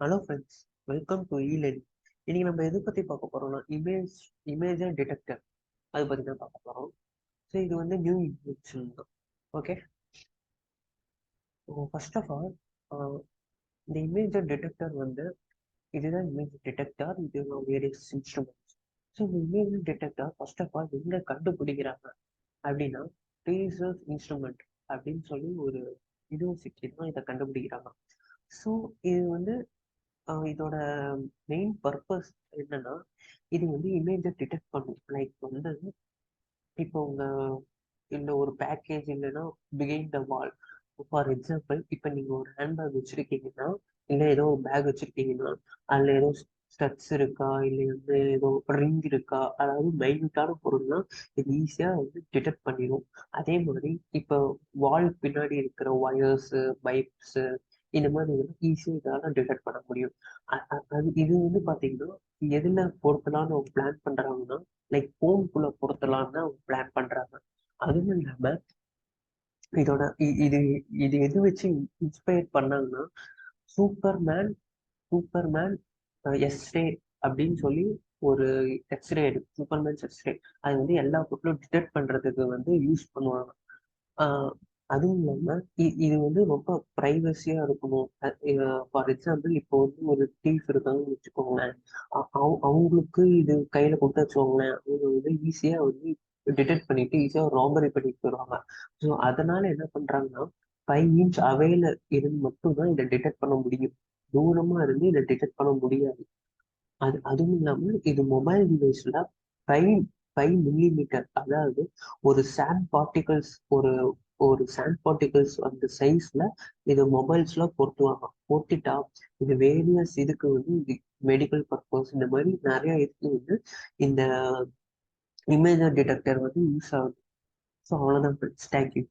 Hello friends, welcome to e-learning. இன்னைக்கு நம்ம எதை பற்றி பார்க்க போறோம்னா இமேஜ் டிடெக்டர் அதை பற்றி தான் பார்க்க போகிறோம். ஸோ இது வந்து நியூ இன்வென்ஷன் தான். ஓகே, ஃபர்ஸ்ட் ஆஃப் ஆல் இந்த இமேஜ் டிடெக்டர் வந்து இதுதான் இமேஜ் டிடெக்டர். இது வேரியஸ் இன்ஸ்ட்ருமெண்ட்ஸ். ஸோ இந்த image detector first of all எங்கே கண்டுபிடிக்கிறாங்க அப்படின்னா டீசர்ஸ் இன்ஸ்ட்ருமெண்ட் அப்படின்னு சொல்லி ஒரு யூனிவர்சிட்டி தான் இதை கண்டுபிடிக்கிறாங்க. ஸோ இது வந்து இதோட மெயின் பர்பஸ் என்னன்னா, இது வந்து இமேஜை டிடெக்ட் பண்ணும். லைக் வந்து இப்போ உங்க இந்த ஒரு பேக்கேஜ் இல்லைன்னா behind the wall. For example, இப்போ நீங்க ஒரு ஹேண்ட்பேக் வச்சிருக்கீங்கன்னா, இல்லை ஏதோ ஒரு பேக் வச்சிருக்கீங்கன்னா, அதுல ஏதோ ஸ்டட்ஸ் இருக்கா, இல்லை வந்து ஏதோ ரிங் இருக்கா, அதாவது மைன்யூட்டான பொருள்னா இது ஈஸியா வந்து டிடெக்ட் பண்ணிடும். அதே மாதிரி இப்போ வால் பின்னாடி இருக்கிற ஒயர்ஸ், பைப்ஸ், இந்த மாதிரி ஈஸியாக இதெல்லாம் டிடெக்ட் பண்ண முடியும். அது இது வந்து பாத்தீங்கன்னா எதுல பொருத்தலாம்னு அவங்க பிளான் பண்றாங்கன்னா, லைக் போனுக்குள்ள பொருத்தலாம்னு அவங்க பிளான் பண்றாங்க. அதுவும் இல்லாம இதோட இது இது எது வச்சு இன்ஸ்பயர் பண்ணாங்கன்னா, சூப்பர்மேன் சூப்பர்மேன் எக்ஸ்ரே அப்படின்னு சொல்லி ஒரு எக்ஸ்ரே இருக்கு, சூப்பர்மேன்ஸ் எக்ஸ்ரே. அது வந்து எல்லா பொருளும் டிடெக்ட் பண்றதுக்கு வந்து யூஸ் பண்ணுவாங்க. ஆஹ் அதுவும் இல்லாம இது வந்து ரொம்ப ப்ரைவசியா இருக்கணும். ஃபார் எக்ஸாம்பிள், இப்போ வந்து ஒரு தீஃப் இருக்காங்கன்னு வச்சுக்கோங்களேன். அவங்களுக்கு இது கையில கொடுத்து வச்சுக்கோங்களேன், அவங்க வந்து ஈஸியா வந்து டிடெக்ட் பண்ணிட்டு ஈஸியா ராபரி பண்ணிட்டு போயிடுவாங்க. ஸோ அதனால என்ன பண்றாங்கன்னா, 5 இன்ச் அவையில இருந்து மட்டும்தான் இதை டிடெக்ட் பண்ண முடியும். தூரமா இருந்து இதை டிடெக்ட் பண்ண முடியாது. அதுவும் இல்லாம இது மொபைல் டிவைஸ்ல 5 மில்லிமீட்டர், அதாவது ஒரு சாண்ட் பார்ட்டிகல்ஸ் ஒரு ஒரு சாண்ட் பார்ட்டிகல்ஸ் அந்த சைஸ்ல இது மொபைல்ஸ்ல பொருத்துவாங்க. பொருத்திட்டா இது வேரியஸ் இதுக்கு வந்து இது மெடிக்கல் பர்பஸ், இந்த மாதிரி நிறைய இதுக்கு வந்து இந்த இமேஜ் டிடெக்டர் வந்து யூஸ் ஆகுது. ஸோ அவ்வளோதான் ஃப்ரெண்ட்ஸ், தேங்க்யூ.